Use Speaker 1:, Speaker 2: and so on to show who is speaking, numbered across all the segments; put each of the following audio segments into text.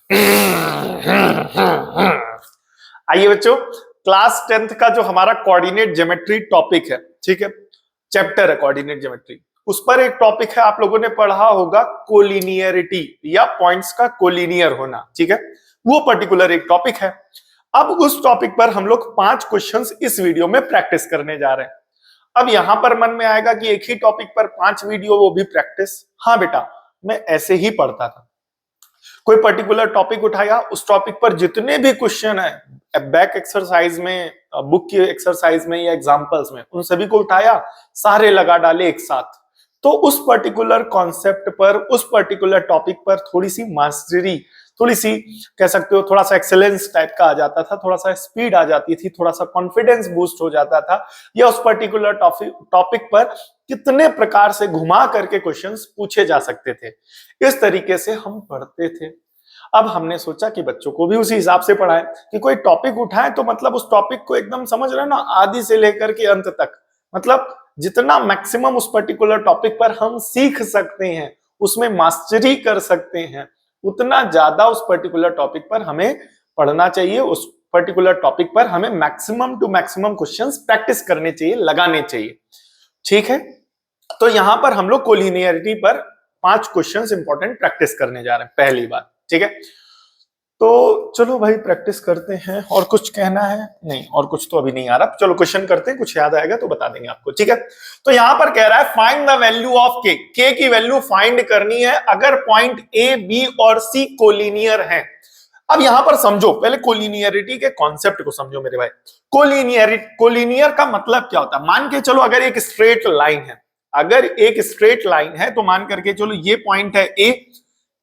Speaker 1: आइए बच्चों, class 10th का जो हमारा कोऑर्डिनेट ज्योमेट्री टॉपिक है, ठीक है, चैप्टर है कोऑर्डिनेट ज्योमेट्री, उस पर एक टॉपिक है, आप लोगों ने पढ़ा होगा कोलिनियरिटी या पॉइंट्स का कोलिनियर होना, ठीक है, वो पर्टिकुलर एक टॉपिक है। अब उस टॉपिक पर हम लोग 5 क्वेश्चंस इस वीडियो में प्रैक्टिस करने जा रहे हैं। अब यहां पर मन में आएगा कि एक ही टॉपिक पर 5 वीडियो, वो भी प्रैक्टिस। हाँ बेटा, मैं ऐसे ही पढ़ता था, कोई पर्टिकुलर टॉपिक उठाया, उस टॉपिक पर जितने भी क्वेश्चन है बैक एक्सरसाइज में, बुक की एक्सरसाइज में या एग्जांपल्स में, उन सभी को उठाया, सारे लगा डाले एक साथ। तो उस पर्टिकुलर कॉन्सेप्ट पर, उस पर्टिकुलर टॉपिक पर थोड़ी सी मास्टरी, थोड़ी सी कह सकते हो थोड़ा सा एक्सेलेंस टाइप का आ जाता था, थोड़ा सा स्पीड आ जाती थी, थोड़ा सा कॉन्फिडेंस बूस्ट हो जाता था, या उस पर्टिकुलर टॉपिक पर कितने प्रकार से घुमा करके क्वेश्चंस पूछे जा सकते थे, इस तरीके से हम पढ़ते थे। अब हमने सोचा कि बच्चों को भी उसी हिसाब से पढ़ाएं कि कोई टॉपिक उठाएं तो मतलब उस टॉपिक को एकदम समझ रहे हो ना, आदि से लेकर के अंत तक, मतलब जितना मैक्सिमम उस पर्टिकुलर टॉपिक पर हम सीख सकते हैं, उसमें मास्टरी कर सकते हैं, उतना ज्यादा उस पर्टिकुलर टॉपिक पर हमें पढ़ना चाहिए। उस पर्टिकुलर टॉपिक पर हमें maximum to maximum questions practice करने चाहिए, लगाने चाहिए, ठीक है। तो यहां पर हम लोग कोलिनियरिटी पर 5 क्वेश्चंस इंपॉर्टेंट प्रैक्टिस करने जा रहे हैं, पहली बात, ठीक है। तो चलो भाई प्रैक्टिस करते हैं। और कुछ कहना है? नहीं, और कुछ तो अभी नहीं आ रहा। चलो क्वेश्चन करते हैं, कुछ याद आएगा तो बता देंगे आपको, ठीक है। तो यहां पर कह रहा है फाइंड द वैल्यू ऑफ के, के की वैल्यू फाइंड करनी है अगर पॉइंट ए, बी और सी कोलिनियर हैं। अब यहां पर समझो, पहले कोलिनियरिटी के कॉन्सेप्ट को समझो मेरे भाई। कोलिनियर का मतलब क्या होता है? मान के चलो अगर एक स्ट्रेट लाइन है, अगर एक स्ट्रेट लाइन है तो मान करके चलो ये पॉइंट है ए,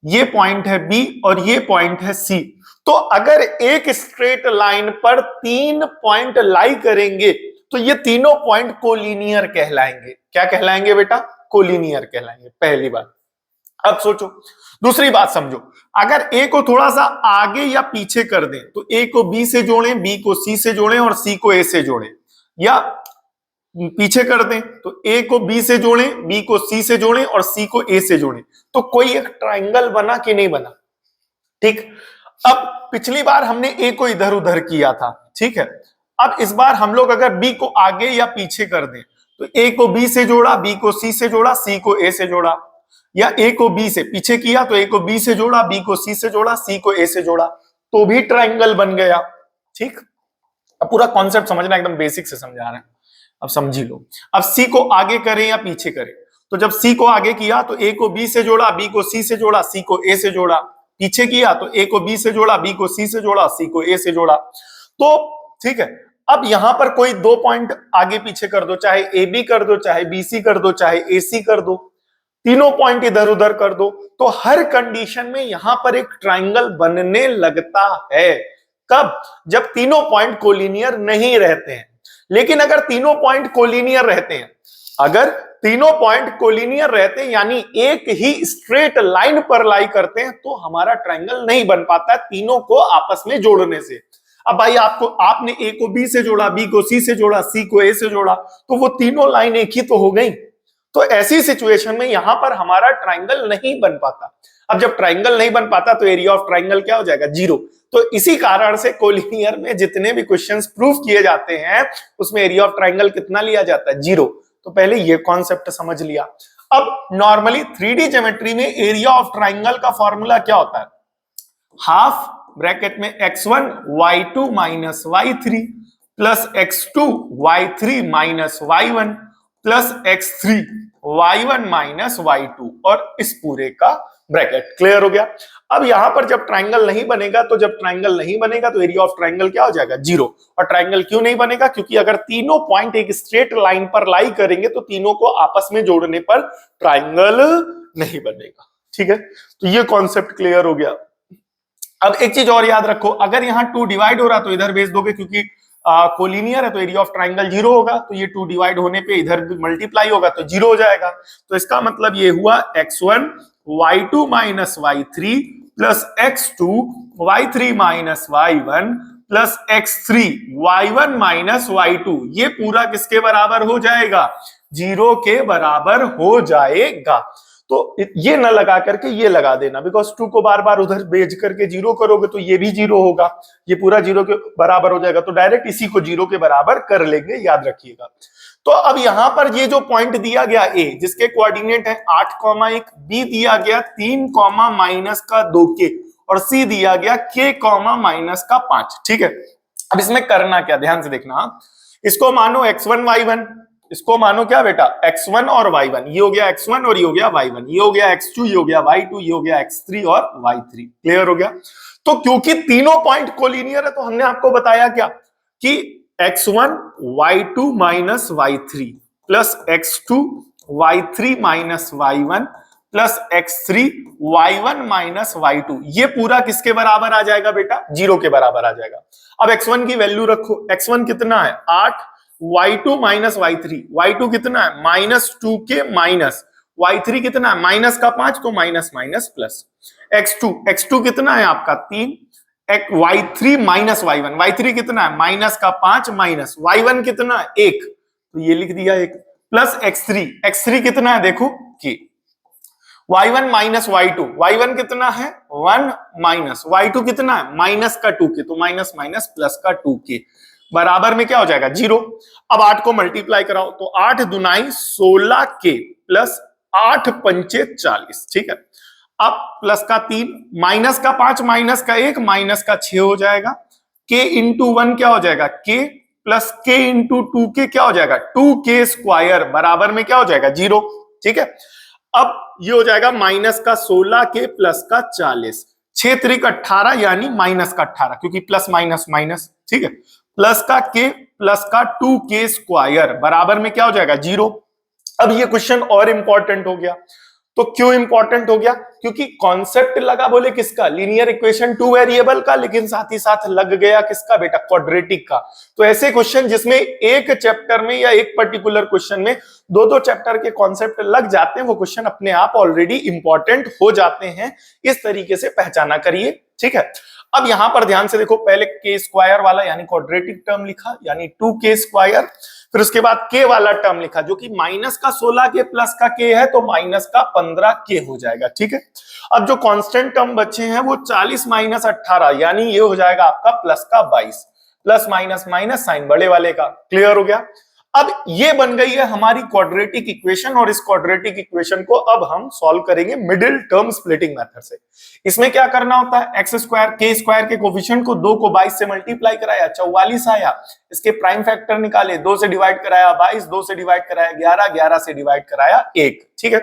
Speaker 1: ये पॉइंट है बी और ये पॉइंट है सी। तो अगर एक स्ट्रेट लाइन पर 3 पॉइंट लाई करेंगे तो ये तीनों पॉइंट कोलिनियर कहलाएंगे। क्या कहलाएंगे बेटा? कोलिनियर कहलाएंगे, पहली बात। अब सोचो, दूसरी बात समझो, अगर ए को थोड़ा सा आगे या पीछे कर दें तो ए को बी से जोड़ें, बी को सी से जोड़ें और सी को ए से जोड़ें, या पीछे कर दें तो ए को बी से जोड़ें, बी को सी से जोड़ें और सी को ए से जोड़ें, तो कोई एक ट्राइंगल बना कि नहीं बना? ठीक। अब पिछली बार हमने ए को इधर उधर किया था, ठीक है। अब इस बार हम लोग अगर बी को आगे या पीछे कर दें तो ए को बी से जोड़ा, बी को सी से जोड़ा, सी को ए से जोड़ा, या ए को बी से पीछे किया तो ए को बी से जोड़ा, बी को सी से जोड़ा, सी को ए से जोड़ा, तो भी ट्राइंगल बन गया, ठीक। अब पूरा कॉन्सेप्ट समझना, एकदम बेसिक से समझा रहे हैं, अब समझी लो। अब सी को आगे करें या पीछे करें, तो जब सी को आगे किया तो ए को बी से जोड़ा, बी को सी से जोड़ा, सी को ए से जोड़ा, पीछे किया तो ए को बी से जोड़ा, बी को सी से जोड़ा, सी को ए से जोड़ा, तो ठीक है। अब यहां पर कोई 2 पॉइंट आगे पीछे कर दो, चाहे ए बी कर दो, चाहे बी सी कर दो, चाहे ए सी कर दो, तीनों पॉइंट इधर उधर कर दो, तो हर कंडीशन में यहां पर एक ट्राइंगल बनने लगता है। कब? जब तीनों पॉइंट कोलिनियर नहीं रहते हैं। लेकिन अगर तीनों पॉइंट कोलिनियर रहते हैं, अगर तीनों पॉइंट कोलिनियर रहते हैं यानी एक ही स्ट्रेट लाइन पर लाई करते हैं, तो हमारा ट्राइंगल नहीं बन पाता तीनों को आपस में जोड़ने से। अब भाई आपने ए को बी से जोड़ा, बी को सी से जोड़ा, सी को ए से जोड़ा, तो वो तीनों लाइन एक ही तो हो गई। तो ऐसी सिचुएशन में यहां पर हमारा ट्राइंगल नहीं बन पाता। अब जब ट्राइंगल नहीं बन पाता तो एरिया ऑफ ट्राइंगल क्या हो जाएगा? 0। तो इसी कारण से कोलिनियर में जितने भी क्वेश्चंस प्रूव किए जाते हैं उसमें एरिया ऑफ ट्राइंगल कितना लिया जाता है? 0। तो पहले ये कॉन्सेप्ट समझ लिया। अब नॉर्मली 3D ज्योमेट्री में एरिया ऑफ ट्राइंगल का फॉर्मूला क्या होता है? हाफ ब्रैकेट में x1 y2 minus y3 plus x2 y3 minus y1 plus x3 y1 minus y2 और इस पूरे का ब्रैकेट। क्लियर हो गया? अब यहां पर जब ट्राइंगल नहीं बनेगा, तो जब ट्राइंगल नहीं बनेगा तो एरिया ऑफ ट्राइंगल क्या हो जाएगा? 0। और ट्राइंगल क्यों नहीं बनेगा? क्योंकि अगर तीनों पॉइंट एक स्ट्रेट लाइन पर लाई करेंगे तो तीनों को आपस में जोड़ने पर ट्राइंगल नहीं बनेगा, ठीक है। तो ये कॉन्सेप्ट क्लियर हो गया। अब एक चीज और याद रखो, अगर यहाँ 2 डिवाइड हो रहा तो इधर भेज दोगे, क्योंकि कोलिनियर है तो एरिया ऑफ ट्राइंगल 0 होगा, तो ये 2 डिवाइड होने पे इधर मल्टीप्लाई होगा तो 0 हो जाएगा। तो इसका मतलब ये हुआ x1 y2 minus y3 plus x2 y3 minus y1 plus x3 y1 minus y2, ये पूरा किसके बराबर हो जाएगा? 0 के बराबर हो जाएगा। तो ये न लगा करके ये लगा देना, बिकॉज 2 को बार बार उधर भेज करके 0 करोगे तो ये भी 0 होगा, ये पूरा 0 के बराबर हो जाएगा, तो डायरेक्ट इसी को 0 के बराबर कर लेंगे, याद रखिएगा। तो अब यहां पर ये जो पॉइंट दिया गया ए, जिसके कोऑर्डिनेट है 8,1, बी दिया गया 3, माइनस का 2 के, और सी दिया गया k, माइनस का 5, ठीक है। अब इसमें करना क्या, ध्यान से देखना, इसको मानो x1 y1, इसको मानो क्या बेटा x1 और y1, ये हो गया x1 और ये हो गया y1, ये हो गया x2, ये हो गया y2, ये हो गया x3 और y3, क्लियर हो गया। तो क्योंकि तीनों पॉइंट कोलिनियर है तो हमने आपको बताया क्या कि x1 y2 minus y3 plus x2 y3 minus y1 plus x3 y1 minus y2, ये पूरा किसके बराबर आ जाएगा बेटा, 0 के बराबर आ जाएगा। अब x1 की वैल्यू रखो, x1 कितना है 8, y2 माइनस y3, y2 कितना है -2k माइनस, y3 कितना है माइनस का 5, तो माइनस माइनस प्लस, x2 कितना है आपका 3, y3 माइनस y1, y3 कितना है माइनस का 5 माइनस, y1 कितना है 1, तो ये लिख दिया 1, प्लस x3 कितना है देखो k, y1 माइनस y1 कितना है 1 माइनस, y2 कितना है माइनस का 2k, तो माइनस माइनस प्लस का 2k, बराबर में क्या हो जाएगा 0। अब 8 को मल्टीप्लाई कराओ तो 8 दुनाई 16k प्लस 8 पंचे 40, ठीक है। अब प्लस का 3, माइनस का 5, माइनस का 1, माइनस का 6 हो जाएगा, k इंटू 1 क्या हो जाएगा k, plus k into 2k क्या हो जाएगा 2k स्क्वायर, बराबर में क्या हो जाएगा 0, ठीक है। अब ये हो जाएगा माइनस का 16k प्लस का 40, 6 त्रिक 18 यानी माइनस का 18, क्योंकि प्लस माइनस माइनस, ठीक है, प्लस का k प्लस का 2k स्क्वायर, बराबर में क्या हो जाएगा 0। अब ये क्वेश्चन और इंपॉर्टेंट हो गया, तो क्यों इंपॉर्टेंट हो गया, क्योंकि कॉन्सेप्ट लगा बोले किसका, लीनियर इक्वेशन 2 वेरिएबल का, लेकिन साथ ही साथ लग गया किसका बेटा, क्वाड्रेटिक का। तो ऐसे क्वेश्चन जिसमें एक चैप्टर में या एक पर्टिकुलर क्वेश्चन में दो चैप्टर के कॉन्सेप्ट लग जाते हैं, वो क्वेश्चन अपने आप ऑलरेडी इंपॉर्टेंट हो जाते हैं, इस तरीके से पहचाना करिए, ठीक है। अब यहां पर ध्यान से देखो, पहले k स्क्वायर वाला यानी क्वाड्रेटिक टर्म लिखा, यानी 2k स्क्वायर, फिर उसके बाद k वाला टर्म लिखा जो कि माइनस का 16k प्लस का k है, तो माइनस का 15k हो जाएगा, ठीक है। अब जो कांस्टेंट टर्म बचे हैं वो 40 माइनस 18, यानी ये हो जाएगा आपका प्लस का 22, प्लस माइनस माइनस साइन बड़े वाले का, क्लियर हो गया। अब ये बन गई है हमारी क्वाड्रेटिक इक्वेशन, और इस क्वाड्रेटिक इक्वेशन को अब हम सॉल्व करेंगे मिडिल टर्म स्प्लिटिंग मेथड से। इसमें क्या करना होता है, एक्स स्क्वायर के स्क्वायर के कोफिशिएंट को 2 को 22 से मल्टीप्लाई कराया 44 आया, इसके प्राइम फैक्टर निकाले, 2 से डिवाइड कराया 22, 2 से डिवाइड कराया 11, 11 से डिवाइड कराया 1, ठीक है।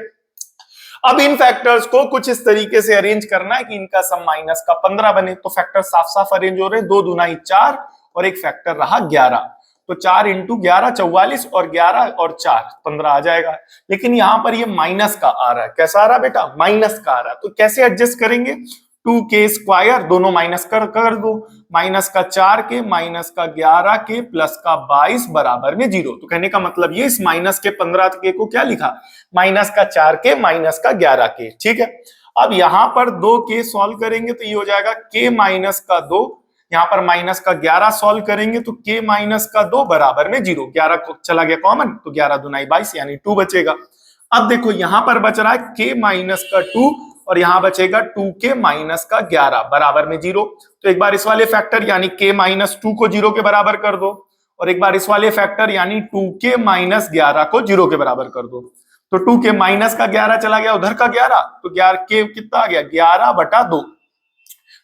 Speaker 1: अब इन फैक्टर्स को कुछ इस तरीके से अरेंज करना है कि इनका सम माइनस का 15 बने, तो फैक्टर साफ साफ अरेंज हो रहे हैं, 2 दूनाई 4 और एक फैक्टर रहा 11, तो 4 इंटू 11 44 और 11 और 4 15 आ जाएगा। लेकिन यहां पर ये माइनस का आ रहा है, कैसा आ रहा है बेटा, माइनस का आ रहा है, तो कैसे एडजस्ट करेंगे, 2k स्क्वायर दोनों माइनस कर दो, माइनस का 4k माइनस का 11k प्लस का 22 बराबर में 0। तो कहने का मतलब ये, इस माइनस के 15k को क्या लिखा, माइनस का 4k माइनस का 11k, ठीक है। अब यहां पर 2k सॉल्व करेंगे तो ये हो जाएगा k माइनस का 2, यहां पर माइनस का 11 सॉल्व करेंगे तो k माइनस का 2 बराबर में 0, 11 को चला गया कॉमन, तो 11 दुनाई 22 यानी 2 बचेगा। अब देखो यहां पर बच रहा है k माइनस का 2 और यहां बचेगा 2k माइनस का 11 बराबर में 0। तो एक बार इस वाले फैक्टर यानी k माइनस 2 को 0 के बराबर कर दो, और एक बार इस वाले फैक्टर यानी 2k माइनस 11 को 0 के बराबर कर दो। तो 2k माइनस का 11 चला गया उधर का 11, तो 11 k कितना आ गया 11/2,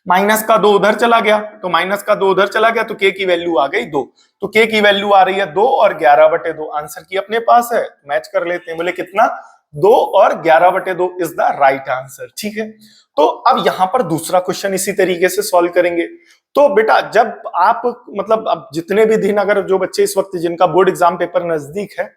Speaker 1: माइनस का 2 उधर चला गया, तो माइनस का 2 उधर चला गया, तो k की वैल्यू आ गई 2, तो k की वैल्यू आ रही है 2 और 11/2, आंसर की अपने पास है, मैच कर लेते हैं, बोले कितना 2 और 11/2 इज द राइट आंसर, ठीक है। तो अब यहां पर दूसरा क्वेश्चन इसी तरीके से सॉल्व करेंगे। तो बेटा जब आप मतलब अब जितने भी दिन, अगर जो बच्चे इस वक्त जिनका बोर्ड एग्जाम पेपर नजदीक है,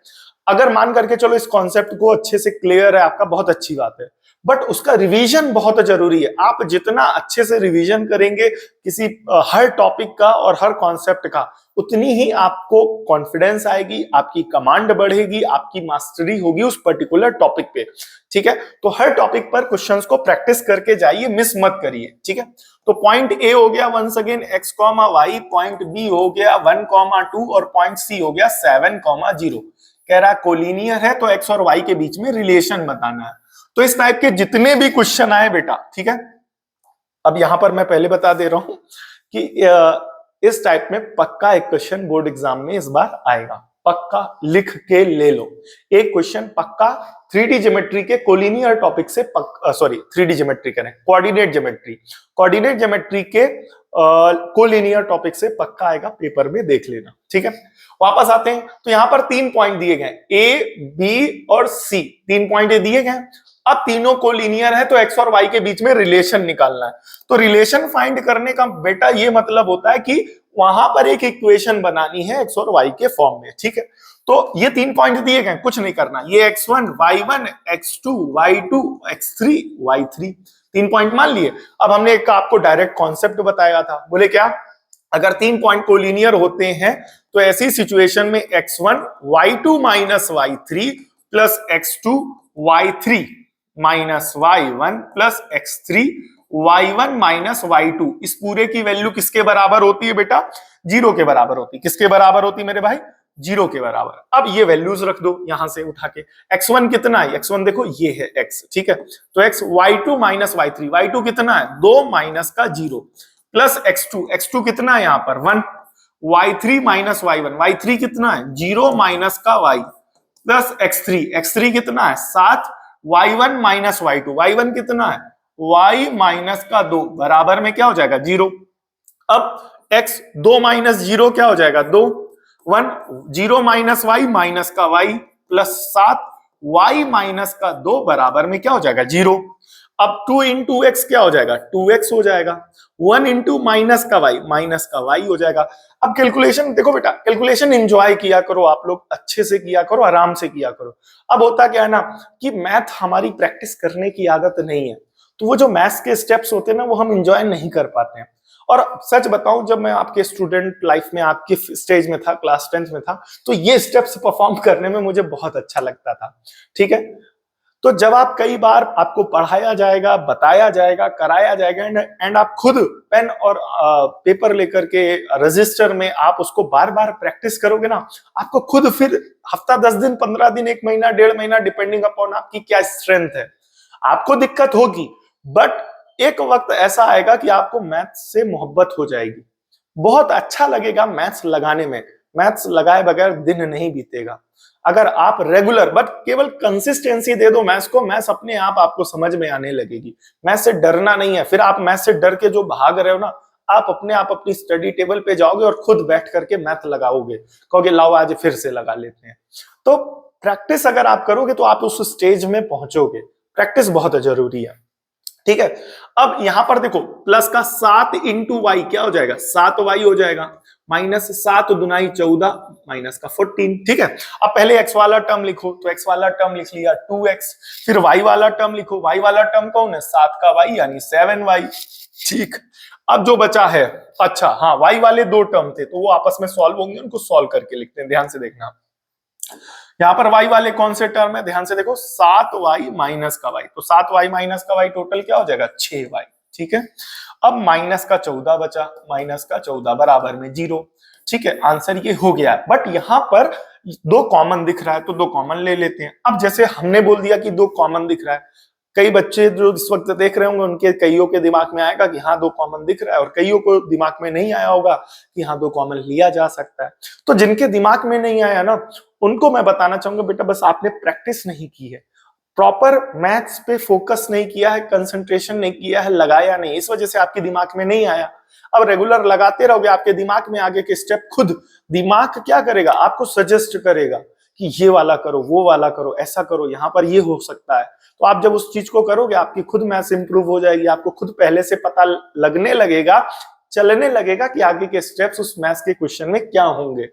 Speaker 1: अगर मान करके चलो इस कॉन्सेप्ट को अच्छे से क्लियर है आपका, बहुत अच्छी बात है, बट उसका रिवीजन बहुत जरूरी है। आप जितना अच्छे से रिवीजन करेंगे किसी हर टॉपिक का और हर कॉन्सेप्ट का, उतनी ही आपको कॉन्फिडेंस आएगी, आपकी कमांड बढ़ेगी, आपकी मास्टरी होगी उस पर्टिकुलर टॉपिक पे, ठीक है। तो हर टॉपिक पर क्वेश्चंस को प्रैक्टिस करके जाइए, मिस मत करिए, ठीक है। तो पॉइंट ए हो गया once again x, y, point b हो गया 1, 2 और पॉइंट सी हो गया 7, 0। कह रहा कोलिनियर है तो x और y के बीच में रिलेशन बताना है। तो इस टाइप के जितने भी क्वेश्चन आए बेटा, ठीक है, अब यहां पर मैं पहले बता दे रहा हूं कि इस टाइप में पक्का एक क्वेश्चन बोर्ड एग्जाम में इस बार आएगा, पक्का लिख के ले लो। एक क्वेश्चन पक्का 3D ज्योमेट्री के कोलिनियर टॉपिक से, सॉरी 3D ज्योमेट्री करें, कोऑर्डिनेट ज्योमेट्री के कोलिनियर टॉपिक से पक्का आएगा, पेपर में देख लेना, ठीक है। वापस आते हैं, तो यहां पर 3 पॉइंट दिए गए, ए, बी और सी, 3 पॉइंट दिए गए। अब तीनों कोलिनियर है तो एक्स और वाई के बीच में रिलेशन निकालना है। तो रिलेशन फाइंड करने का बेटा ये मतलब होता है कि वहां पर एक इक्वेशन बनानी है एक्स और वाई के फॉर्म में, ठीक है। तो ये 3 पॉइंट दिए गए, कुछ नहीं करना, ये x1, y1, x2, y2, x3, y3, 3 point मान लिए। अब हमने एक आपको डायरेक्ट कॉन्सेप्ट बताया था, बोले क्या, अगर 3 पॉइंट कोलिनियर होते हैं तो ऐसी सिचुएशन में x1 y2 minus y3 plus x2 y3 minus y1 plus x3 y1 minus y2, इस पूरे की वैल्यू किसके बराबर होती है बेटा, 0 के बराबर होती है। किसके बराबर होती है मेरे भाई, 0 के बराबर। अब ये वैल्यूज रख दो यहां से उठा के, x1 कितना है, x1 देखो ये है x, ठीक है, तो x y2 minus y3, y2 कितना है 2 माइनस का 0 प्लस x2 कितना है यहाँ पर 1, y3 माइनस y1, y3 कितना है 0 माइनस का y प्लस x3 कितना है 7, y1 माइनस y1 कितना है y माइनस का 2 बराबर में क्या हो जाएगा 0। अब x 2 माइनस 0 क्या हो जाएगा 2, 1 0 माइनस y माइनस का y प्लस 7 y माइनस का 2 बराबर में क्या हो जाएगा 0। अब 2 इंटू एक्स क्या हो जाएगा 2x हो जाएगा, 1 इंटू माइनस का y हो जाएगा। अब कैलकुलेशन देखो बेटा, कैलकुलेशन एंजॉय किया करो आप लोग, अच्छे से किया करो, आराम से किया करो। अब होता क्या है ना कि मैथ हमारी प्रैक्टिस करने की आदत नहीं है, तो वो जो मैथ्स के स्टेप्स होते हैं ना वो हम एंजॉय नहीं कर पाते हैं। और सच बताऊं, जब मैं आपके स्टूडेंट लाइफ में आपके स्टेज में था, क्लास 10th में था, तो ये स्टेप्स परफॉर्म करने में मुझे बहुत अच्छा लगता था, ठीक है। तो जब आप कई बार आपको पढ़ाया जाएगा, बताया जाएगा, कराया जाएगा एंड आप खुद पेन और पेपर लेकर के रजिस्टर में आप उसको बार बार प्रैक्टिस करोगे ना, आपको खुद फिर हफ्ता 10 दिन 15 दिन 1 महीना 1.5 महीना डिपेंडिंग अपॉन आपकी क्या स्ट्रेंथ है, आपको दिक्कत होगी, बट एक वक्त ऐसा आएगा कि आपको मैथ्स से मोहब्बत हो जाएगी, बहुत अच्छा लगेगा मैथ्स लगाने में। मैथ्स लगाए बगैर दिन नहीं बीतेगा। अगर आप रेगुलर बट केवल कंसिस्टेंसी दे दो मैथ्स को, मैथ्स अपने आप आपको समझ में आने लगेगी। मैथ्स से डरना नहीं है, फिर आप मैथ्स से डर के जो भाग रहे हो ना, आप अपने आप अपनी स्टडी टेबल पे जाओगे और खुद बैठ करके मैथ लगाओगे, कहोगे लाओ आज फिर से लगा लेते हैं। तो प्रैक्टिस अगर आप करोगे तो आप उस स्टेज में पहुंचोगे। प्रैक्टिस बहुत जरूरी है, ठीक है। अब यहां पर देखो प्लस का 7 इंटू वाई क्या हो जाएगा 7y हो जाएगा, माइनस 7 दुनाई 14 माइनस का 14, ठीक है। अब पहले x वाला टर्म लिखो, तो x वाला टर्म लिख लिया 2x, फिर y वाला टर्म लिखो, y वाला टर्म कौन है 7 का y यानी 7y, ठीक। अब जो बचा है, अच्छा हाँ y वाले 2 टर्म थे तो वो आपस में सॉल्व होंगे, उनको सॉल्व करके लिखते हैं, ध्यान से देखना। यहां पर y वाले कौन से टर्म है, ध्यान से देखो 7y माइनस का y, तो 7y माइनस का y टोटल क्या हो जाएगा 6y, ठीक है। अब माइनस का 14 बचा, माइनस का 14 बराबर में 0, ठीक है। आंसर ये हो गया। बट यहां पर 2 कॉमन दिख रहा है तो 2 कॉमन ले लेते हैं। अब जैसे हमने बोल दिया कि 2 कॉमन दिख रहा है, कई बच्चे जो इस वक्त देख रहे होंगे उनके कईयों के दिमाग में आएगा कि हाँ 2 कॉमन दिख रहा है, और कईयों को दिमाग में नहीं आया होगा कि हाँ 2 कॉमन लिया जा सकता है। तो जिनके दिमाग में नहीं आया ना, उनको मैं बताना चाहूंगा बेटा बस आपने प्रैक्टिस नहीं की है, प्रॉपर मैथ्स पे फोकस नहीं किया है, कंसंट्रेशन नहीं किया है, लगाया नहीं, इस वजह से आपके दिमाग में नहीं आया। अब रेगुलर लगाते रहोगे, आपके दिमाग में आगे के स्टेप खुद दिमाग क्या करेगा, आपको सजेस्ट करेगा कि ये वाला करो, वो वाला करो, ऐसा करो, यहाँ पर ये हो सकता है। तो आप जब उस चीज को करोगे आपकी खुद मैथ्स इंप्रूव हो जाएगी, आपको खुद पहले से पता लगने लगेगा, चलने लगेगा कि आगे के स्टेप्स उस मैथ्स के क्वेश्चन में क्या होंगे।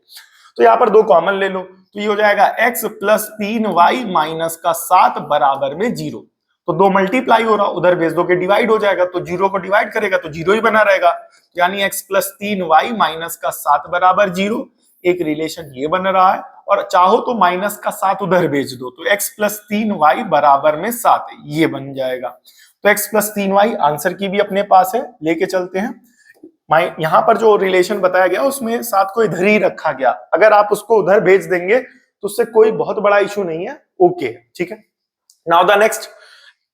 Speaker 1: तो यहाँ पर 2 कॉमन ले लो, तो ये हो जाएगा x प्लस 3y माइनस का 7 बराबर में 0। तो 2 मल्टीप्लाई हो रहा, उधर भेज दो के डिवाइड हो जाएगा, तो 0 को डिवाइड करेगा तो 0 ही बना रहेगा, यानी x प्लस 3y माइनस का 7 बराबर 0। एक रिलेशन ये बन रहा है, और चाहो तो माइनस का 7 उधर भेज दो, तो x प्लस 3y बराबर में 7 ये बन जाएगा। तो x प्लस 3y आंसर की भी अपने पास है, लेके चलते हैं। यहां पर जो रिलेशन बताया गया उसमें 7 को इधर ही रखा गया, अगर आप उसको उधर भेज देंगे तो उससे कोई बहुत बड़ा इशू नहीं है, ओके, ठीक है। नाउ द नेक्स्ट,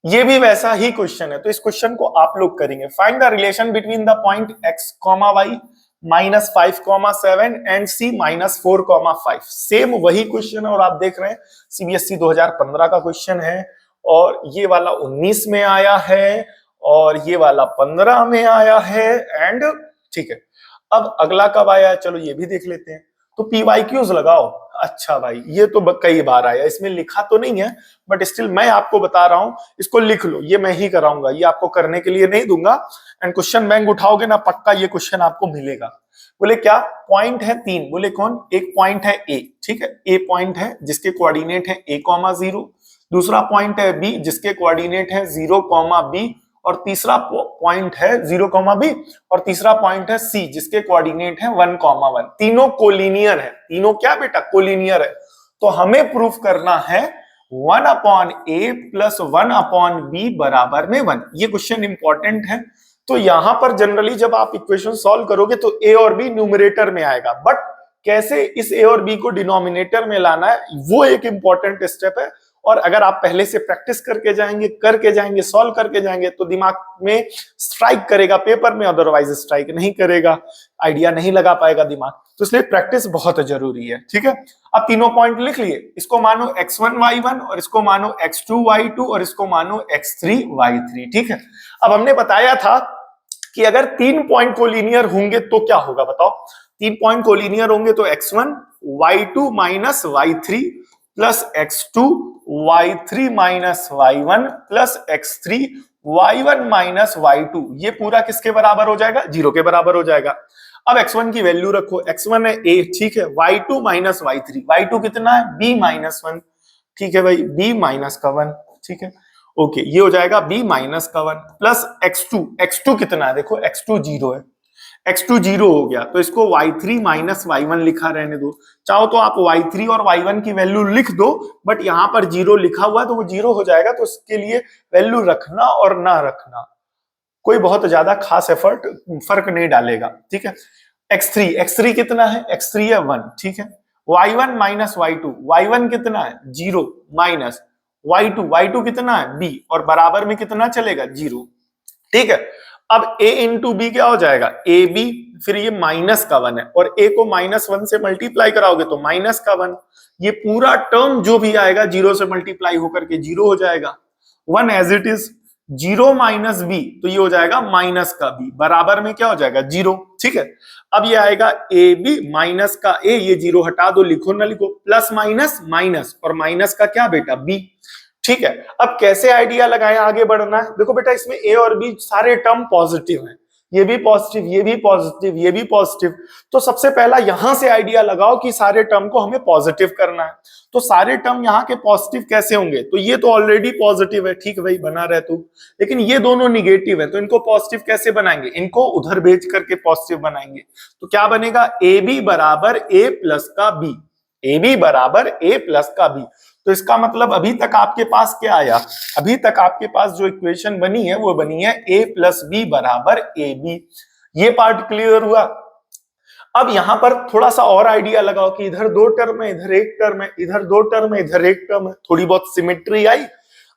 Speaker 1: ये भी वैसा ही क्वेश्चन है, तो इस क्वेश्चन को आप लोग करेंगे। Find the relation between the point x, y -5,7 and c -4,5। Same वही क्वेश्चन है और आप देख रहे हैं सीबीएसई 2015 का क्वेश्चन है, और ये वाला 19 में आया है और ये वाला 15 में आया है। एंड ठीक है, अब अगला कब आया है, चलो ये भी देख लेते हैं। तो पीवाईक्यूज लगाओ। अच्छा भाई, ये तो कई बार आया, इसमें लिखा तो नहीं है बट स्टिल मैं आपको बता रहा हूं, इसको लिख लो, ये मैं ही कराऊंगा, ये आपको करने के लिए नहीं दूंगा। एंड क्वेश्चन बैंक उठाओगे ना, पक्का ये क्वेश्चन आपको मिलेगा। बोले क्या पॉइंट है 3, बोले कौन, एक पॉइंट है ए, ठीक है, ए पॉइंट है जिसके कोऑर्डिनेट है a,0, दूसरा पॉइंट है बी जिसके कोऑर्डिनेट है 0,b, और तीसरा पॉइंट है 0,b, और तीसरा पॉइंट है सी जिसके कोऑर्डिनेट है 1,1। तीनों कोलिनियर है, तीनों क्या बेटा, कोलिनियर है। तो हमें प्रूफ करना है 1/a प्लस 1/b बराबर में 1। ये क्वेश्चन इंपॉर्टेंट है। तो यहां पर जनरली जब आप इक्वेशन सॉल्व करोगे तो a और b न्यूमरेटर में आएगा, बट कैसे इस a और b को डिनोमिनेटर में लाना है वो एक इंपॉर्टेंट स्टेप है। और अगर आप पहले से प्रैक्टिस करके जाएंगे, सॉल्व करके जाएंगे तो दिमाग में स्ट्राइक करेगा पेपर में, अदरवाइज स्ट्राइक नहीं करेगा, आइडिया नहीं लगा पाएगा दिमाग। तो इसलिए प्रैक्टिस बहुत जरूरी है, ठीक है। अब तीनों पॉइंट लिख लिए, इसको मानो x1 y1 और इसको मानो x2 y2 और इसको मानो x3 y3, ठीक है। अब हमने बताया था कि अगर 3 पॉइंट कोलिनियर होंगे तो क्या होगा, बताओ। 3 पॉइंट कोलिनियर होंगे तो x1 y2 minus y3 plus x2 y3 minus y1 plus x3 y1 minus y2, ये पूरा किसके बराबर हो जाएगा, 0 के बराबर हो जाएगा। अब x1 की वैल्यू रखो, x1 है a, ठीक है, y2 माइनस y3, y2 कितना है b माइनस 1, ठीक है भाई, b माइनस का 1, ठीक है, ओके, ये हो जाएगा b माइनस का 1 प्लस x2 कितना है, देखो x2 0 है, x2 0 हो गया तो इसको y3 माइनस y1 लिखा रहने दो। चाहो तो आप y3 और y1 की वैल्यू लिख दो, बट यहां पर 0 लिखा हुआ है तो वो 0 हो जाएगा, तो उसके लिए वैल्यू रखना और ना रखना कोई बहुत ज्यादा खास फर्क नहीं डालेगा, ठीक है। x3 कितना है, x3 है 1, ठीक है, y1 माइनस y1 कितना है 0 माइनस y2 कितना है b, और बराबर में कितना चलेगा 0, ठीक है। अब a इंटू बी क्या हो जाएगा, ए बी, फिर ये माइनस का 1 है और a को -1 से मल्टीप्लाई कराओगे तो माइनस का 1, ये पूरा टर्म जो भी आएगा 0 से मल्टीप्लाई होकर के 0 हो जाएगा। 1 as it is, 0 minus b तो ये हो जाएगा माइनस का b, बराबर में क्या हो जाएगा 0, ठीक है। अब ये आएगा ए बी माइनस का a, ये 0 हटा दो, लिखो ना लिखो, प्लस माइनस माइनस, और माइनस का क्या बेटा b, ठीक है। अब कैसे आइडिया लगाएं, आगे बढ़ना है, देखो बेटा इसमें a और b सारे टर्म पॉजिटिव हैं, ये भी पॉजिटिव, ये भी पॉजिटिव, ये भी पॉजिटिव, तो सबसे पहला यहां से आइडिया लगाओ कि सारे टर्म को हमें पॉजिटिव करना है। तो सारे टर्म यहाँ के पॉजिटिव कैसे होंगे, तो ये तो ऑलरेडी पॉजिटिव है, ठीक भाई बना रहे तू, लेकिन ये दोनों निगेटिव है, तो इनको पॉजिटिव कैसे बनाएंगे, इनको उधर भेज करके पॉजिटिव बनाएंगे। तो क्या बनेगा, ए बी बराबर ए प्लस का बी, ए बी बराबर ए प्लस का बी। तो इसका मतलब अभी तक आपके पास क्या आया, अभी तक आपके पास जो इक्वेशन बनी है वो बनी है a प्लस बी बराबर ए बी। ये पार्ट क्लियर हुआ। अब यहां पर थोड़ा सा और आइडिया लगाओ कि इधर 2 टर्म है, इधर 1 टर्म है, इधर 2 टर्म है, इधर 1 टर्म है, थोड़ी बहुत सिमेट्री आई।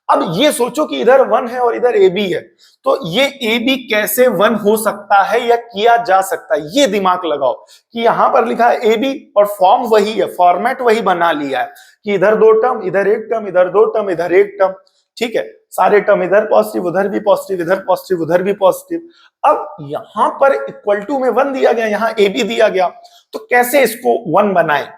Speaker 1: अब ये सोचो कि इधर 1 है और इधर ए बी है, तो ये ए बी कैसे 1 हो सकता है या किया जा सकता है, ये दिमाग लगाओ कि यहां पर लिखा है ए बी और फॉर्म वही है, फॉर्मेट वही बना लिया है कि इधर 2 टर्म, इधर 1 टर्म, इधर 2 टर्म, इधर 1 टर्म, ठीक है, सारे टर्म इधर पॉजिटिव, उधर भी पॉजिटिव, इधर पॉजिटिव, उधर भी पॉजिटिव। अब यहां पर इक्वल टू में 1 दिया गया, यहां ए बी दिया गया, तो कैसे इसको 1 बनाए,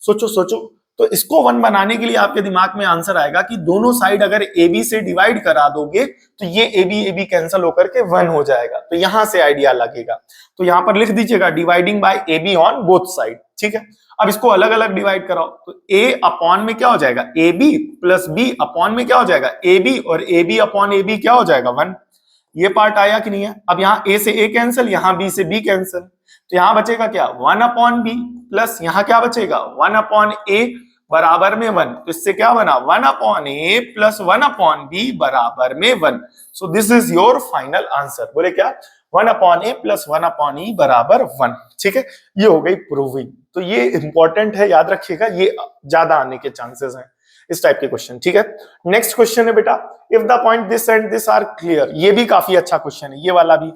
Speaker 1: सोचो। तो इसको 1 बनाने के लिए आपके दिमाग में आंसर आएगा कि दोनों साइड अगर ए बी से डिवाइड करा दोगे तो ये ए बी कैंसिल होकर के 1 हो जाएगा, तो यहां से आइडिया लगेगा। तो यहां पर लिख दीजिएगा dividing by A be on both side, ठीक है। अब इसको अलग अलग डिवाइड कराओ तो a अपॉन में क्या हो जाएगा, a b plus b upon में क्या हो जाएगा ए बी, और a b upon a b क्या हो जाएगा 1। ये पार्ट आया कि नहीं है। अब यहाँ a से a कैंसिल, यहाँ b से b कैंसिल, तो यहाँ बचेगा क्या 1 अपॉन बी, प्लस यहाँ क्या बचेगा 1 अपॉन a बराबर में 1, तो इससे क्या बना 1 upon a plus 1 upon b बराबर में 1। So this is your final answer. बोले क्या 1 upon a plus 1 upon e बराबर 1, ठीक है। ये हो गई प्रूविंग, तो ये इंपॉर्टेंट है, याद रखिएगा, ये ज्यादा आने के चांसेस हैं। इस टाइप के क्वेश्चन, ठीक है। नेक्स्ट क्वेश्चन है बेटा, if the point this and this are clear, ये भी काफी अच्छा क्वेश्चन है, ये वाला भी।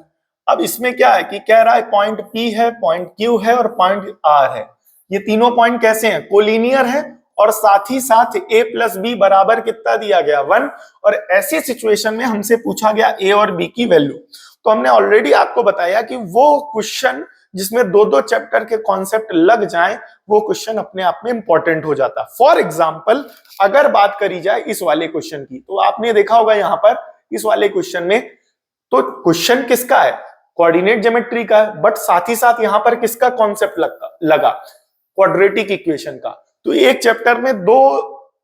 Speaker 1: अब इसमें क्या है कि कह रहा है पॉइंट P है, पॉइंट Q है और पॉइंट R है। ये तीनों पॉइंट कैसे हैं? कोलिनियर है और साथ ही साथ a प्लस बी बराबर कितना दिया गया? 1। और ऐसी सिचुएशन में हमसे पूछा गया a और b की वैल्यू। तो हमने ऑलरेडी आपको बताया कि वो क्वेश्चन जिसमें दो दो चैप्टर के कॉन्सेप्ट लग जाएं, वो क्वेश्चन अपने आप में इंपॉर्टेंट हो जाता है। फॉर एग्जाम्पल अगर बात करी जाए इस वाले क्वेश्चन की, तो आपने देखा होगा यहां पर इस वाले क्वेश्चन में, तो क्वेश्चन किसका है? कोऑर्डिनेट ज्योमेट्री का है, बट साथ ही साथ यहां पर किसका कॉन्सेप्ट लगा? क्वाड्रेटिक इक्वेशन का। तो एक चैप्टर में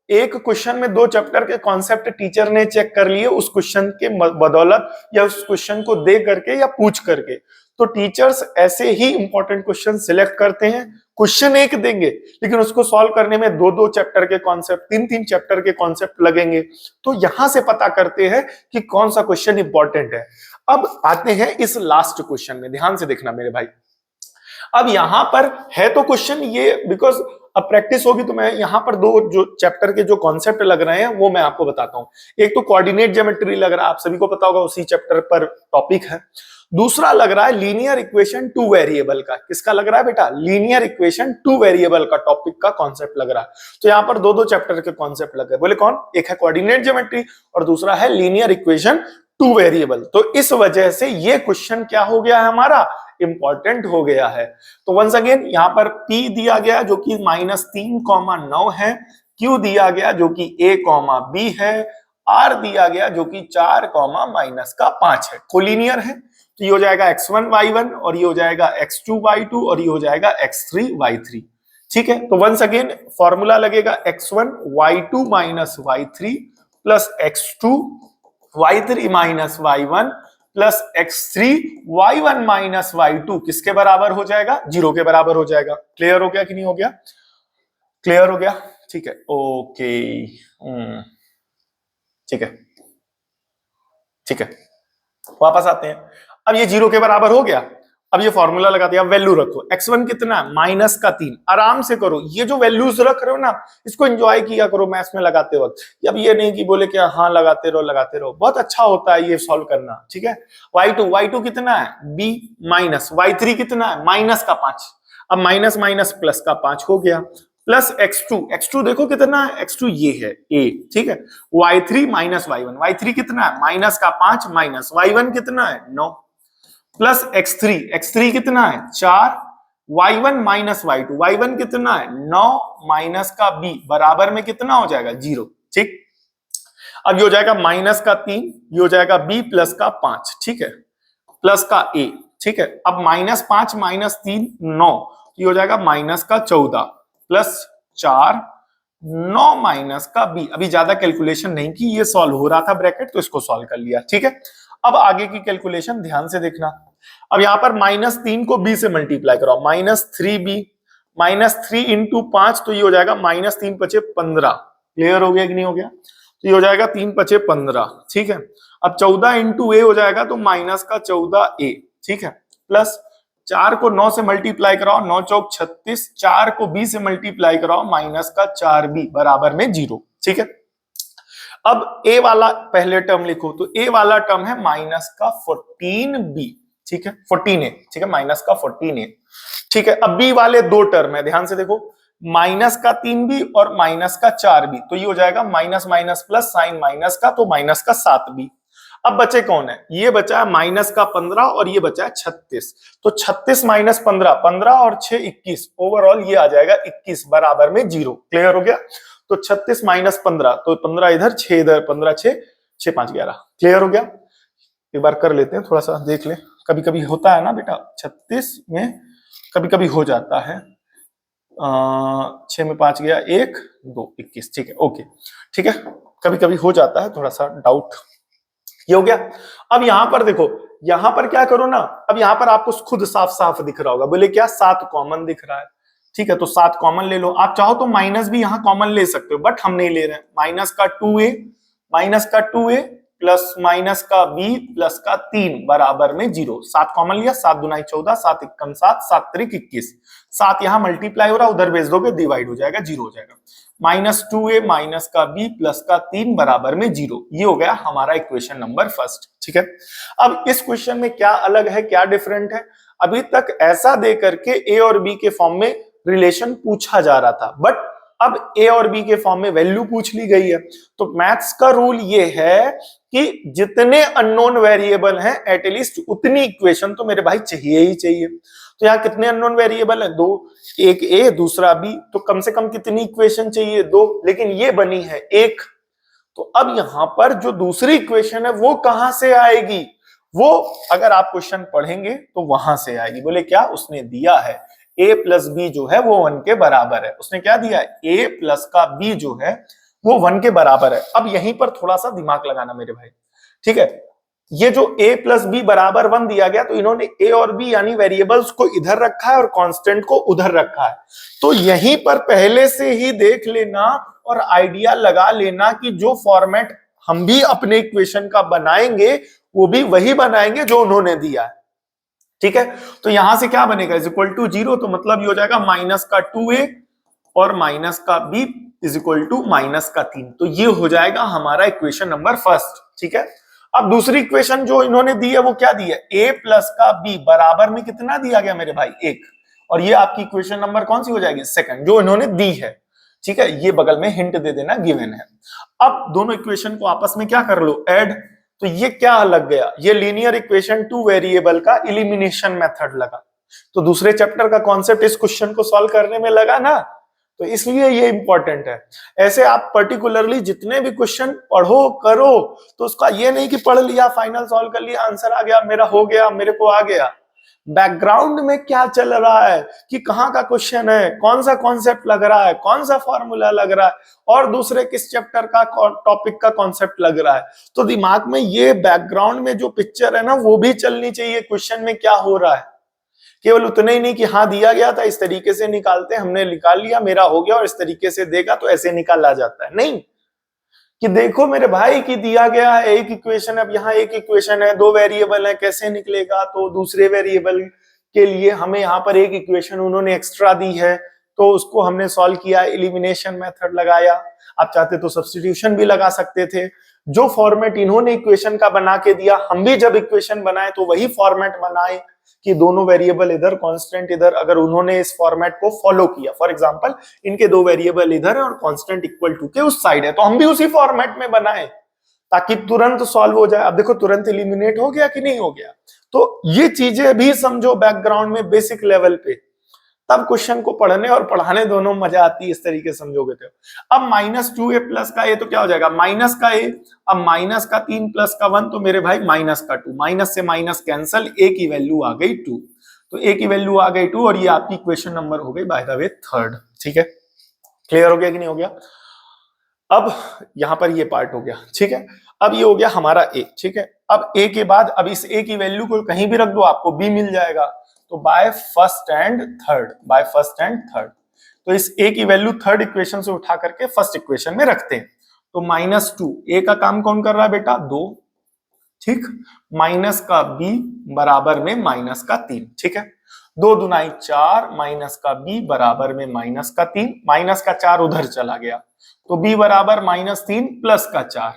Speaker 1: एक क्वेश्चन में दो चैप्टर के कॉन्सेप्ट टीचर ने चेक कर लिए उस क्वेश्चन के बदौलत, या उस क्वेश्चन को दे करके या पूछ करके। तो टीचर्स ऐसे ही इंपॉर्टेंट क्वेश्चन सिलेक्ट करते हैं। क्वेश्चन एक देंगे लेकिन उसको सॉल्व करने में दो दो चैप्टर के कॉन्सेप्ट, तीन तीन चैप्टर के कॉन्सेप्ट लगेंगे। तो यहां से पता करते हैं कि कौन सा क्वेश्चन इंपॉर्टेंट है। अब आते हैं इस लास्ट क्वेश्चन में, ध्यान से देखना मेरे भाई। अब यहां पर है तो क्वेश्चन ये, बिकॉज अब प्रैक्टिस होगी तो मैं यहां पर दो जो चैप्टर के जो कॉन्सेप्ट लग रहे हैं वो मैं आपको बताता हूं। एक तो कोऑर्डिनेट ज्योमेट्री लग रहा है, आप सभी को पता होगा उसी चैप्टर पर टॉपिक है। दूसरा लग रहा है लीनियर इक्वेशन टू वेरिएबल का। किसका लग रहा है बेटा? लीनियर इक्वेशन टू वेरिएबल का टॉपिक का कॉन्सेप्ट लग रहा है। तो यहाँ पर दो दो चैप्टर के कॉन्सेप्ट लग गए। बोले कौन? एक है कोऑर्डिनेट ज्योमेट्री और दूसरा है लीनियर इक्वेशन टू वेरिएबल। तो इस वजह से ये क्वेश्चन क्या हो गया है हमारा? इंपॉर्टेंट हो गया है। तो वंस अगेन यहाँ पर P दिया गया जो कि -3,9 है, Q दिया गया जो कि A,B है, R दिया गया जो कि 4, -5 है। कोलिनियर है तो ये हो जाएगा x1 y1 और ये हो जाएगा x2 y2 और ये हो जाएगा x3 y3। ठीक है, तो वंस अगेन फॉर्मूला लगेगा x1 y2 y3 plus x2 y3 y1 plus x3 y1 y2 किसके बराबर हो जाएगा? 0 के बराबर हो जाएगा। क्लियर हो गया कि नहीं हो गया? क्लियर हो गया? ठीक है, ओके, ठीक है, ठीक है, वापस आते हैं। अब ये 0 के बराबर हो गया। अब ये फॉर्मूला लगाते हैं, अब वैल्यू रखो। x1 कितना है? -3। आराम से करो, ये जो वैल्यूज रख रहे हो ना, इसको एंजॉय किया करो मैथ्स में लगाते वक्त। अब ये नहीं कि बोले कि हाँ लगाते रहो, बहुत अच्छा होता है ये सॉल्व करना। ठीक है, y2 कितना है? b माइनस y3 कितना है? -5। अब माइनस माइनस प्लस का 5 हो गया, प्लस x2 देखो कितना है? x2 ये है a। ठीक है, y3 y1 कितना है? -5 माइनस y1 कितना है? 9 प्लस x3 कितना है? 4 y1 y1 कितना है? 9 माइनस का b बराबर में कितना हो जाएगा? 0। ठीक, अब ये हो जाएगा -3, ये हो जाएगा b प्लस का 5। ठीक है, प्लस का a। ठीक है, अब -5 -3 9, ये हो जाएगा -14 प्लस 4 9 माइनस का b। अभी ज्यादा कैलकुलेशन नहीं की, ये सॉल्व हो रहा था ब्रैकेट तो इसको सॉल्व कर लिया। ठीक है, अब आगे की कैलकुलेशन ध्यान से देखना। अब यहां पर -3 को b से मल्टीप्लाई कराओ, -3b -3 इंटू 5, तो ये हो जाएगा -3 × 15। क्लियर हो गया कि नहीं हो गया? तो ये हो जाएगा 3 × 15। ठीक है, अब 14 इंटू a हो जाएगा तो -14a। ठीक है, प्लस 4 को 9 से मल्टीप्लाई कराओ, 9 चौक 36, 4 को b से मल्टीप्लाई कराओ, -4b बराबर में 0। ठीक है, अब a वाला पहले टर्म लिखो, तो a वाला टर्म है -14b। ठीक है, 14a। ठीक है, -14a। ठीक है, अब b वाले दो टर्म है, ध्यान से देखो, -3b और -4b। तो ये हो जाएगा minus minus plus, sign minus का तो -7b। अब बचे कौन है? ये बचा है -15 और ये बचा है 36। तो 36 - 15, 15 और 6 21, ओवरऑल ये आ जाएगा 21 बराबर में 0। क्लियर हो गया? तो 36 - 15, तो 15 इधर, 6 इधर, 15 6 6 5 11। क्लियर हो गया? एक बार कर लेते हैं, थोड़ा सा देख ले। कभी कभी होता है ना बेटा, 36 में कभी कभी हो जाता है। 6 में 5 गया, 1 2 21। ठीक है, ओके, ठीक है, कभी कभी हो जाता है थोड़ा सा डाउट। ये हो गया। अब यहां पर देखो, यहां पर क्या करो ना, अब यहां पर आपको खुद साफ साफ दिख रहा होगा। बोले क्या? 7 कॉमन दिख रहा है। ठीक है, तो 7 कॉमन ले लो। आप चाहो तो माइनस भी यहां कॉमन ले सकते हो, बट हम नहीं ले रहे हैं। -2a प्लस माइनस का b प्लस का 3 बराबर में 0। 7 कॉमन लिया, 7 दूना 14, 7 एकम 7, 7 त्रिक 21। 7 यहां मल्टीप्लाई हो रहा, उधर भेज दोगे डिवाइड हो जाएगा, 0 हो जाएगा। -2a माइनस का b प्लस का 3 बराबर में 0। ये हो गया हमारा इक्वेशन नंबर फर्स्ट। ठीक है, अब इस क्वेश्चन में क्या अलग है, क्या डिफरेंट है? अभी तक ऐसा दे करके a और b के फॉर्म में रिलेशन पूछा जा रहा था, बट अब a और b के फॉर्म में वैल्यू पूछ ली गई है। तो मैथ्स का रूल ये है कि जितने अननोन वेरिएबल हैं एटलीस्ट उतनी इक्वेशन तो मेरे भाई चाहिए ही चाहिए। तो यहाँ कितने अननोन वेरिएबल हैं? 2, एक a दूसरा b, तो कम से कम कितनी इक्वेशन चाहिए? 2, लेकिन ये बनी है 1। तो अब यहां पर जो दूसरी इक्वेशन है वो कहां से आएगी? वो अगर आप क्वेश्चन पढ़ेंगे तो वहां से आएगी। बोले क्या? उसने दिया है a प्लस बी जो है वो 1 के बराबर है। उसने क्या दिया है? a प्लस का b जो है वो 1 के बराबर है। अब यहीं पर थोड़ा सा दिमाग लगाना मेरे भाई, ठीक है। ये जो a प्लस बी बराबर 1 दिया गया, तो इन्होंने a और b यानी वेरिएबल्स को इधर रखा है और कांस्टेंट को उधर रखा है। तो यहीं पर पहले से ही देख लेना और आइडिया लगा लेना कि जो फॉर्मेट हम भी अपने इक्वेशन का बनाएंगे वो भी वही बनाएंगे जो उन्होंने दिया है। ठीक है, तो यहां से क्या बनेगा? इज इक्वल टू 0, तो मतलब ये हो जाएगा माइनस का 2a और माइनस का b is equal to minus का 3। तो ये हो जाएगा हमारा इक्वेशन नंबर फर्स्ट। ठीक है, अब दूसरी इक्वेशन जो इन्होंने दी है वो क्या दी है? a प्लस का b बराबर में कितना दिया गया मेरे भाई? 1। और ये आपकी इक्वेशन नंबर कौन सी हो जाएगी? सेकंड, जो इन्होंने दी है। ठीक है, ये बगल में हिंट दे देना, गिवन है। अब दोनों इक्वेशन को आपस में क्या कर लो? ऐड। तो ये क्या लग गया? ये लीनियर इक्वेशन टू वेरिएबल का इलिमिनेशन मेथड लगा। तो दूसरे चैप्टर का कॉन्सेप्ट इस क्वेश्चन को सॉल्व करने में लगा ना, तो इसलिए ये इंपॉर्टेंट है। ऐसे आप पर्टिकुलरली जितने भी क्वेश्चन पढ़ो करो, तो उसका ये नहीं कि पढ़ लिया, फाइनल सॉल्व कर लिया, आंसर आ गया, मेरा हो गया, मेरे को आ गया। बैकग्राउंड में क्या चल रहा है कि कहाँ का क्वेश्चन है, कौन सा कॉन्सेप्ट लग रहा है, कौन सा फॉर्मूला लग रहा है, और दूसरे किस चैप्टर का टॉपिक का कॉन्सेप्ट लग रहा है। तो दिमाग में ये बैकग्राउंड में जो पिक्चर है ना वो भी चलनी चाहिए, क्वेश्चन में क्या हो रहा है। केवल उतना ही नहीं कि हाँ दिया गया था इस तरीके से निकालते, हमने निकाल लिया, मेरा हो गया और इस तरीके से देगा तो ऐसे निकाला जाता है। नहीं, कि देखो मेरे भाई कि दिया गया है एक इक्वेशन, अब यहाँ एक इक्वेशन है, 2 वेरिएबल है, कैसे निकलेगा? तो दूसरे वेरिएबल के लिए हमें यहाँ पर एक इक्वेशन उन्होंने एक्स्ट्रा दी है, तो उसको हमने सॉल्व किया, एलिमिनेशन मेथड लगाया। आप चाहते तो सब्स्टिट्यूशन भी लगा सकते थे। जो फॉर्मेट इन्होंने इक्वेशन का बना के दिया, हम भी जब इक्वेशन बनाए तो वही फॉर्मेट बनाए कि दोनों वेरिएबल इधर, कांस्टेंट इधर। अगर उन्होंने इस फॉर्मेट को फॉलो किया, फॉर एग्जांपल इनके 2 वेरिएबल इधर है और कांस्टेंट इक्वल टू के उस साइड है, तो हम भी उसी फॉर्मेट में बनाए ताकि तुरंत सॉल्व हो जाए। अब देखो तुरंत एलिमिनेट हो गया कि नहीं हो गया। तो ये चीजें भी समझो बैकग्राउंड में, बेसिक लेवल पे, तब क्वेश्चन को पढ़ने और पढ़ाने दोनों मजा आती है। इस तरीके समझोगे तो अब -2a प्लस का a तो क्या हो जाएगा? माइनस का a। अब माइनस का 3 प्लस का 1 तो मेरे भाई माइनस का 2। माइनस से माइनस कैंसल, a की वैल्यू आ गई 2। तो a की वैल्यू आ गई 2 और ये आपकी इक्वेशन नंबर हो गई बाय द वे थर्ड। ठीक है, क्लियर हो गया कि नहीं हो गया? अब यहां पर ये पार्ट हो गया। ठीक है, अब ये हो गया हमारा a। ठीक है, अब a के बाद अब इस a की वैल्यू को कहीं भी रख दो, आपको b मिल जाएगा। तो by first and third, by first and third. तो इस a की वैल्यू थर्ड इक्वेशन से उठा करके फर्स्ट इक्वेशन में रखते हैं। तो -2, a का काम कौन कर रहा है बेटा? 2। ठीक, माइनस का b बराबर में माइनस का 3। ठीक है, 2 दूनाई 4, माइनस का b बराबर में माइनस का 3। माइनस का 4 उधर चला गया, तो b बराबर -3 प्लस का 4।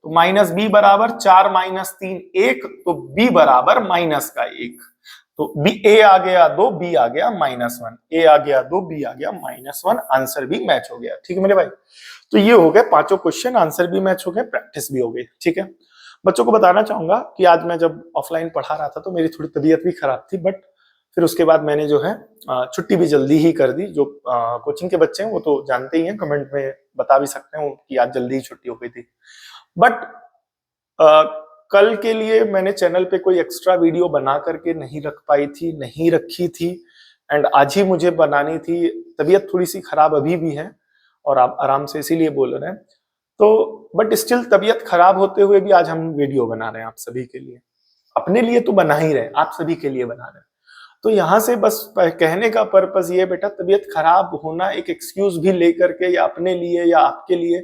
Speaker 1: तो माइनस b बराबर 4 माइनस 3 1, तो b बराबर माइनस का 1। तो b a आ गया 2, b आ गया -1, a आ गया 2, b आ गया -1। आंसर भी मैच हो गया। ठीक है मेरे भाई, तो ये हो गए पांचों क्वेश्चन, आंसर भी मैच हो गए, प्रैक्टिस भी हो गई। ठीक है, बच्चों को बताना चाहूंगा कि आज मैं जब ऑफलाइन पढ़ा रहा था तो मेरी थोड़ी तबीयत भी खराब थी, बट फिर उसके बाद मैंने जो है छुट्टी भी जल्दी ही कर दी। जो कोचिंग के बच्चे हैं वो तो जानते ही हैं, कमेंट में बता भी सकते हैं कि आज जल्दी ही छुट्टी हो गई थी। बट कल के लिए मैंने चैनल पे कोई एक्स्ट्रा वीडियो बना करके नहीं रख पाई थी, नहीं रखी थी, एंड आज ही मुझे बनानी थी। तबीयत थोड़ी सी खराब अभी भी है और आप आराम से इसीलिए बोल रहे हैं। तो बट स्टिल तबीयत खराब होते हुए भी आज हम वीडियो बना रहे हैं आप सभी के लिए। अपने लिए तो बना ही रहे, आप सभी के लिए बना रहे हैं। तो यहाँ से बस कहने का पर्पस ये बेटा, तबीयत खराब होना एक एक्सक्यूज भी लेकर के या अपने लिए या आपके लिए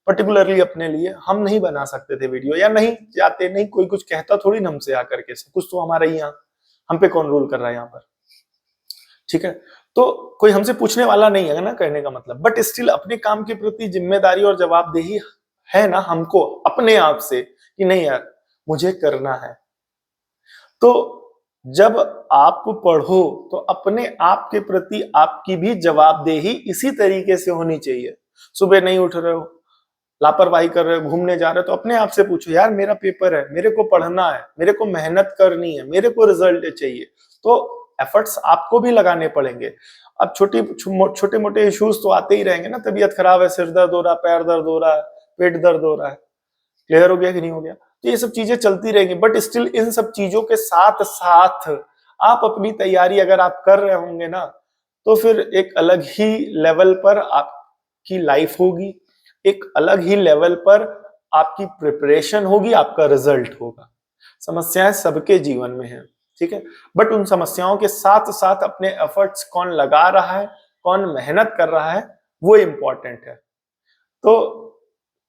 Speaker 1: पर्टिकुलरली अपने लिए हम नहीं बना सकते थे वीडियो, या नहीं जाते, नहीं कोई कुछ कहता थोड़ी ना हमसे आकर के, सब कुछ तो हमारा ही यहाँ, हम पे कौन रूल कर रहा है यहाँ पर, ठीक है। तो कोई हमसे पूछने वाला नहीं है ना, कहने का मतलब। बट स्टिल अपने काम के प्रति जिम्मेदारी और जवाबदेही है ना हमको अपने आप से, कि नहीं यार मुझे करना है। तो जब आप पढ़ो तो अपने आप के प्रति आपकी भी जवाबदेही इसी तरीके से होनी चाहिए। सुबह नहीं उठ रहे हो, लापरवाही कर रहे हो, घूमने जा रहे हो, तो अपने आप से पूछो यार मेरा पेपर है, मेरे को पढ़ना है, मेरे को मेहनत करनी है, मेरे को रिजल्ट चाहिए, तो एफर्ट्स आपको भी लगाने पड़ेंगे। अब छोटे मोटे इश्यूज तो आते ही रहेंगे ना, तबीयत खराब है, सिर दर्द हो रहा है, पैर दर्द हो रहा है, पेट दर्द हो रहा है, क्लियर हो गया कि नहीं हो गया, तो ये सब चीजें चलती रहेंगी। बट स्टिल इन सब चीजों के साथ साथ आप अपनी तैयारी अगर आप कर रहे होंगे ना, तो फिर एक अलग ही लेवल पर आपकी लाइफ होगी, एक अलग ही लेवल पर आपकी प्रिपरेशन होगी, आपका रिजल्ट होगा। समस्याएं सबके जीवन में है, ठीक है, बट उन समस्याओं के साथ साथ अपने एफर्ट्स कौन लगा रहा है, कौन मेहनत कर रहा है, वो इंपॉर्टेंट है। तो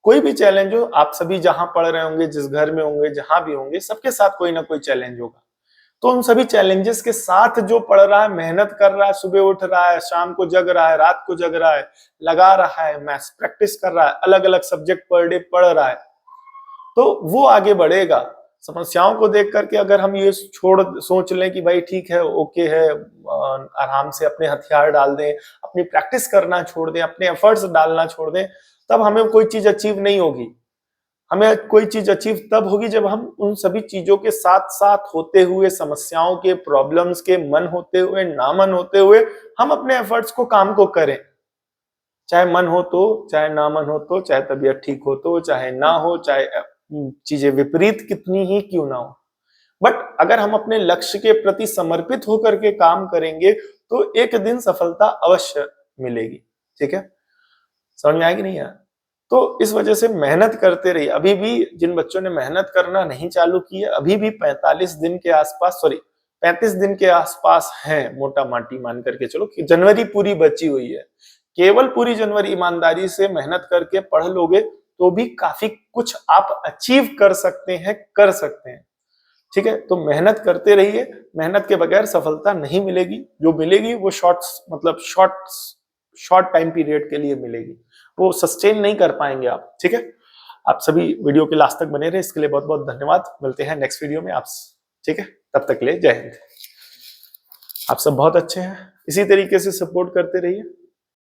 Speaker 1: कोई भी चैलेंज हो, आप सभी जहां पढ़ रहे होंगे, जिस घर में होंगे, जहां भी होंगे, सबके साथ कोई ना कोई चैलेंज होगा। तो उन सभी चैलेंजेस के साथ जो पढ़ रहा है, मेहनत कर रहा है, सुबह उठ रहा है, शाम को जग रहा है, रात को जग रहा है, लगा रहा है, मैथ्स प्रैक्टिस कर रहा है, अलग अलग सब्जेक्ट पर डे पढ़ रहा है, तो वो आगे बढ़ेगा। समस्याओं को देख करके अगर हम ये सोच लें कि भाई ठीक है, ओके है, आराम से अपने हथियार डाल दें, अपनी प्रैक्टिस करना छोड़ दें, अपने एफर्ट्स डालना छोड़ दें, तब हमें कोई चीज अचीव नहीं होगी। हमें कोई चीज अचीव तब होगी जब हम उन सभी चीजों के साथ साथ होते हुए, समस्याओं के, प्रॉब्लम्स के मन होते हुए, ना मन होते हुए, हम अपने एफर्ट्स को, काम को करें। चाहे मन हो तो, चाहे ना मन हो तो, चाहे तबीयत ठीक हो तो, चाहे ना हो, चाहे चीजें विपरीत कितनी ही क्यों ना हो, बट अगर हम अपने लक्ष्य के प्रति समर्पित होकर के काम करेंगे तो एक दिन सफलता अवश्य मिलेगी, ठीक है। समझ में आएगी नहीं यार? तो इस वजह से मेहनत करते रहिए। अभी भी जिन बच्चों ने मेहनत करना नहीं चालू की है, अभी भी 45 दिन के आसपास, सॉरी 35 दिन के आसपास हैं, मोटा माटी मान करके चलो कि जनवरी पूरी बची हुई है। केवल पूरी जनवरी ईमानदारी से मेहनत करके पढ़ लोगे तो भी काफी कुछ आप अचीव कर सकते हैं, ठीक है। तो मेहनत करते रहिए, मेहनत के बगैर सफलता नहीं मिलेगी, जो मिलेगी वो शॉर्ट टाइम पीरियड के लिए मिलेगी, वो सस्टेन नहीं कर पाएंगे आप, ठीक है। आप सभी वीडियो के लास्ट तक बने रहे, इसके लिए बहुत बहुत धन्यवाद। मिलते हैं नेक्स्ट वीडियो में आप, ठीक है, तब तक के लिए जय हिंद। आप सब बहुत अच्छे हैं, इसी तरीके से सपोर्ट करते रहिए।